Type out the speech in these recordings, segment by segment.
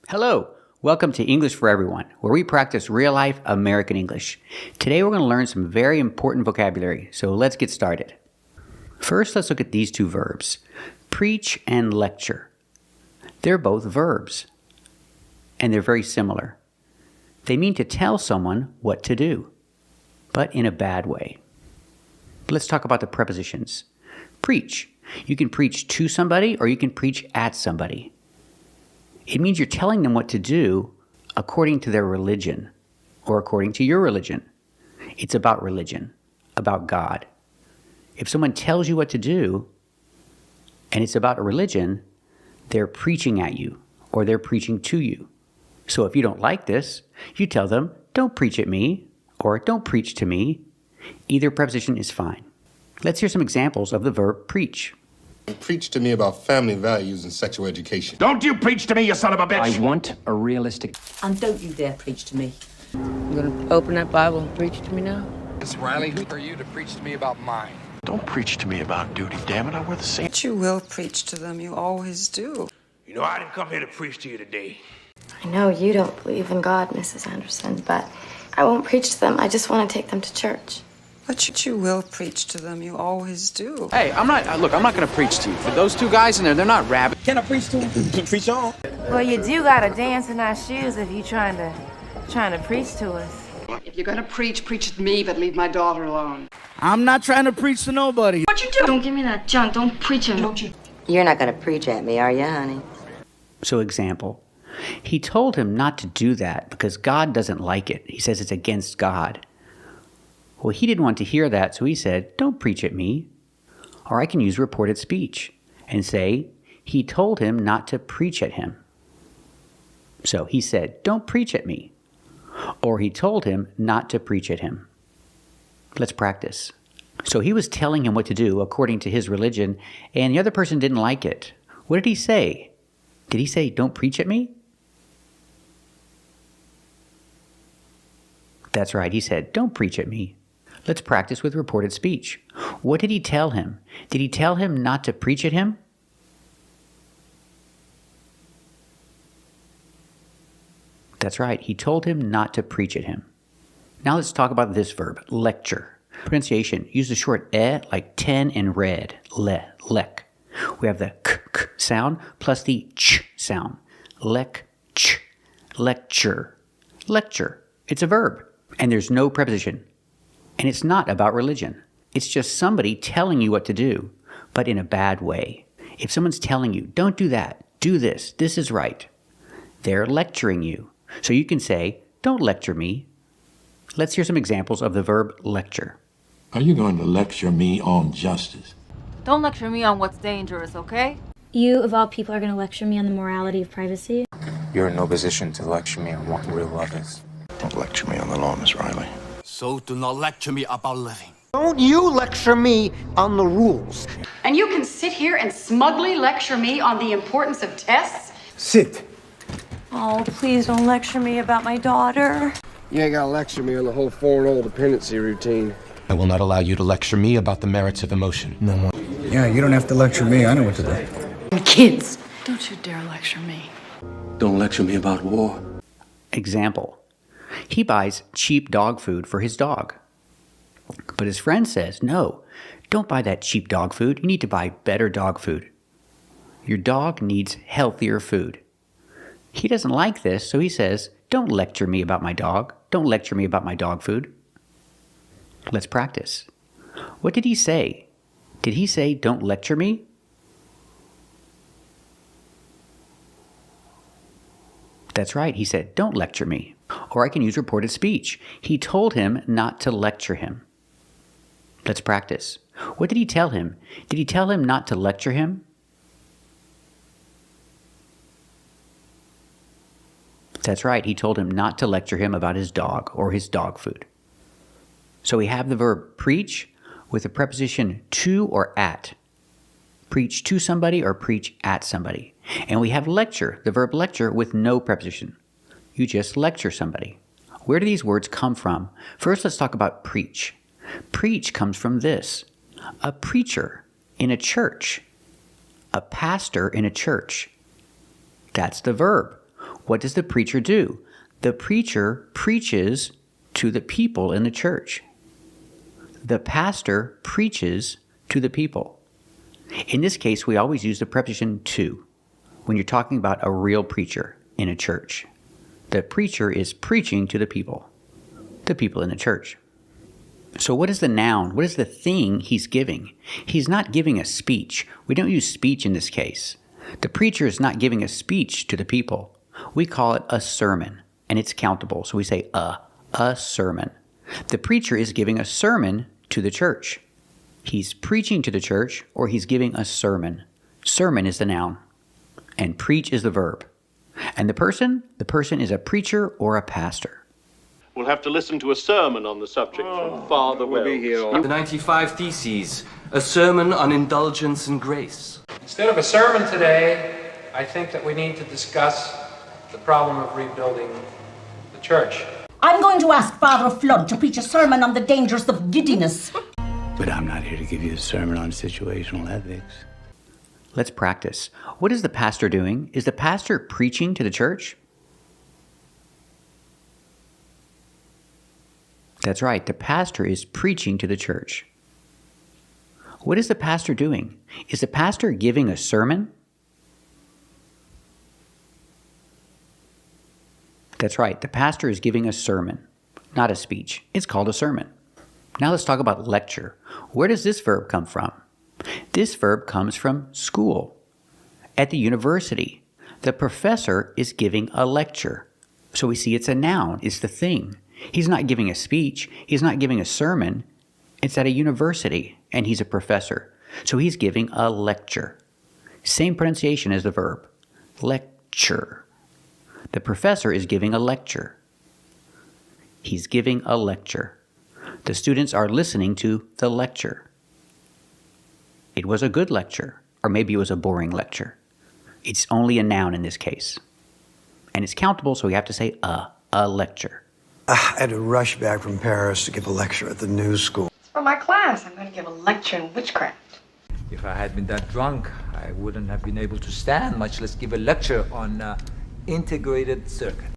Hello, welcome to English for Everyone, where we practice real-life American English. Today we're going to learn some very important vocabulary, so let's get started. First, let's look at these two verbs, preach and lecture. They're both verbs, and they're very similar. They mean to tell someone what to do, but in a bad way. Let's talk about the prepositions. Preach. You can preach to somebody or you can preach at somebody. It means you're telling them what to do according to their religion or according to your religion. It's about religion, about God. If someone tells you what to do and it's about a religion, they're preaching at you or they're preaching to you. So if you don't like this, you tell them, don't preach at me or don't preach to me. Either preposition is fine. Let's hear some examples of the verb preach. Preach to me about family values and sexual education. Don't you preach to me, you son of a bitch! I want a realistic... And don't you dare preach to me. You gonna open that Bible and preach to me now? Miss Riley, who are you to preach to me about mine? Don't preach to me about duty, damn it, I wear the same. But you will preach to them, you always do. You know, I didn't come here to preach to you today. I know you don't believe in God, Mrs. Anderson, but I won't preach to them. I just want to take them to church. But you will preach to them, you always do. Hey, I'm not gonna preach to you. For those two guys in there, they're not rabbits. Can I preach to him? Preach on. Well, you do gotta dance in our shoes if you trying to preach to us. If you're gonna preach, preach to me, but leave my daughter alone. I'm not trying to preach to nobody. What you do? Don't give me that junk. Don't preach him. Don't you? You're not gonna preach at me, are you, honey? So example, he told him not to do that because God doesn't like it. He says it's against God. Well, he didn't want to hear that, so he said, don't preach at me. Or I can use reported speech and say, he told him not to preach at him. So he said, don't preach at me. Or he told him not to preach at him. Let's practice. So he was telling him what to do according to his religion, and the other person didn't like it. What did he say? Did he say, don't preach at me? That's right, he said, don't preach at me. Let's practice with reported speech. What did he tell him? Did he tell him not to preach at him? That's right, he told him not to preach at him. Now let's talk about this verb, lecture. Pronunciation, use the short e like 10 in red, lek. We have the k sound plus the ch sound. Lecture. Lecture. It's a verb, and there's no preposition. And it's not about religion. It's just somebody telling you what to do, but in a bad way. If someone's telling you, don't do that, do this is right, they're lecturing you. So you can say, don't lecture me. Let's hear some examples of the verb lecture. Are you going to lecture me on justice? Don't lecture me on what's dangerous, okay? You, of all people, are going to lecture me on the morality of privacy? You're in no position to lecture me on what real love is. Don't lecture me on the law, Miss Riley. So do not lecture me about living. Don't you lecture me on the rules. And you can sit here and smugly lecture me on the importance of tests? Sit. Oh, please don't lecture me about my daughter. You ain't gotta lecture me on the whole foreign oil dependency routine. I will not allow you to lecture me about the merits of emotion. No. Yeah, you don't have to lecture me. I know what to do. Kids, don't you dare lecture me. Don't lecture me about war. Example. He buys cheap dog food for his dog. But his friend says, no, don't buy that cheap dog food. You need to buy better dog food. Your dog needs healthier food. He doesn't like this, so he says, don't lecture me about my dog. Don't lecture me about my dog food. Let's practice. What did he say? Did he say, don't lecture me? That's right, he said, don't lecture me. Or I can use reported speech. He told him not to lecture him. Let's practice. What did he tell him? Did he tell him not to lecture him? That's right, he told him not to lecture him about his dog or his dog food. So we have the verb preach with the preposition to or at. Preach to somebody or preach at somebody. And we have lecture, the verb lecture, with no preposition. You just lecture somebody. Where do these words come from? First, let's talk about preach. Preach comes from this. A preacher in a church. A pastor in a church. That's the verb. What does the preacher do? The preacher preaches to the people in the church. The pastor preaches to the people. In this case, we always use the preposition to when you're talking about a real preacher in a church. The preacher is preaching to the people in the church. So what is the noun? What is the thing he's giving? He's not giving a speech. We don't use speech in this case. The preacher is not giving a speech to the people. We call it a sermon, and it's countable. So we say a sermon. The preacher is giving a sermon to the church. He's preaching to the church, or he's giving a sermon. Sermon is the noun, and preach is the verb. And the person is a preacher or a pastor. We'll have to listen to a sermon on the subject from Father Wells. The 95 Theses, a sermon on indulgence and grace. Instead of a sermon today, I think that we need to discuss the problem of rebuilding the church. I'm going to ask Father Flood to preach a sermon on the dangers of giddiness. But I'm not here to give you a sermon on situational ethics. Let's practice. What is the pastor doing? Is the pastor preaching to the church? That's right. The pastor is preaching to the church. What is the pastor doing? Is the pastor giving a sermon? That's right. The pastor is giving a sermon, not a speech. It's called a sermon. Now let's talk about lecture. Where does this verb come from? This verb comes from school. At the university, the professor is giving a lecture. So we see it's a noun. It's the thing. He's not giving a speech. He's not giving a sermon. It's at a university, and he's a professor. So he's giving a lecture. Same pronunciation as the verb. Lecture. The professor is giving a lecture. He's giving a lecture. The students are listening to the lecture. It was a good lecture, or maybe it was a boring lecture. It's only a noun in this case. And it's countable, so we have to say a lecture. I had to rush back from Paris to give a lecture at the new school. It's for my class. I'm going to give a lecture in witchcraft. If I had been that drunk, I wouldn't have been able to stand, much less give a lecture on integrated circuit.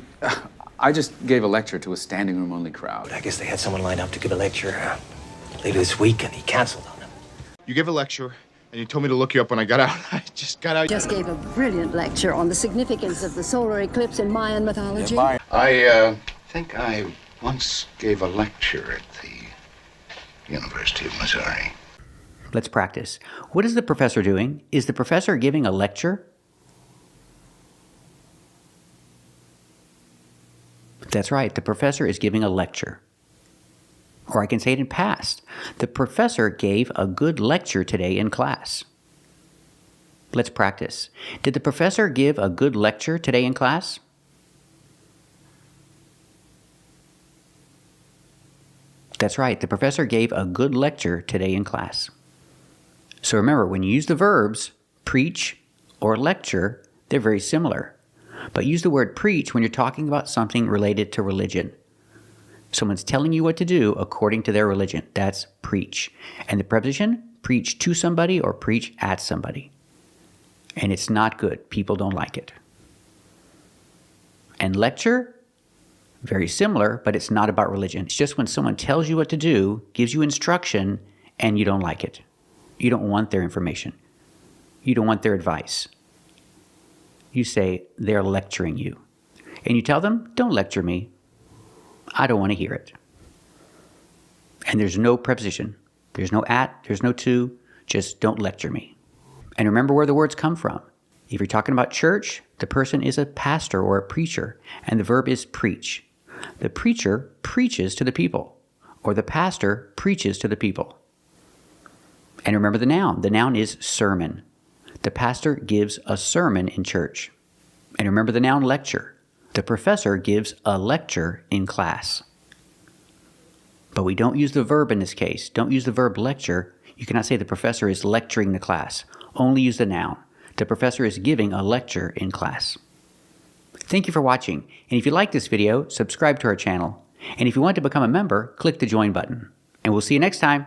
I just gave a lecture to a standing room only crowd. I guess they had someone lined up to give a lecture later this week, and he canceled on them. You gave a lecture, and you told me to look you up when I got out. I just got out. Just gave a brilliant lecture on the significance of the solar eclipse in Mayan mythology. I think I once gave a lecture at the University of Missouri. Let's practice. What is the professor doing? Is the professor giving a lecture? That's right. The professor is giving a lecture. Or I can say it in past. The professor gave a good lecture today in class. Let's practice. Did the professor give a good lecture today in class? That's right. The professor gave a good lecture today in class. So remember, when you use the verbs preach or lecture, they're very similar. But use the word preach when you're talking about something related to religion. Someone's telling you what to do according to their religion. That's preach. And the preposition, preach to somebody or preach at somebody. And it's not good. People don't like it. And lecture, very similar, but it's not about religion. It's just when someone tells you what to do, gives you instruction, and you don't like it. You don't want their information. You don't want their advice. You say, they're lecturing you. And you tell them, don't lecture me. I don't want to hear it. And there's no preposition. There's no at, there's no to, just don't lecture me. And remember where the words come from. If you're talking about church, the person is a pastor or a preacher, and the verb is preach. The preacher preaches to the people, or the pastor preaches to the people. And remember the noun. The noun is sermon. The pastor gives a sermon in church. And remember the noun lecture. The professor gives a lecture in class. But we don't use the verb in this case. Don't use the verb lecture. You cannot say the professor is lecturing the class. Only use the noun. The professor is giving a lecture in class. Thank you for watching. And if you like this video, subscribe to our channel. And if you want to become a member, click the join button. And we'll see you next time.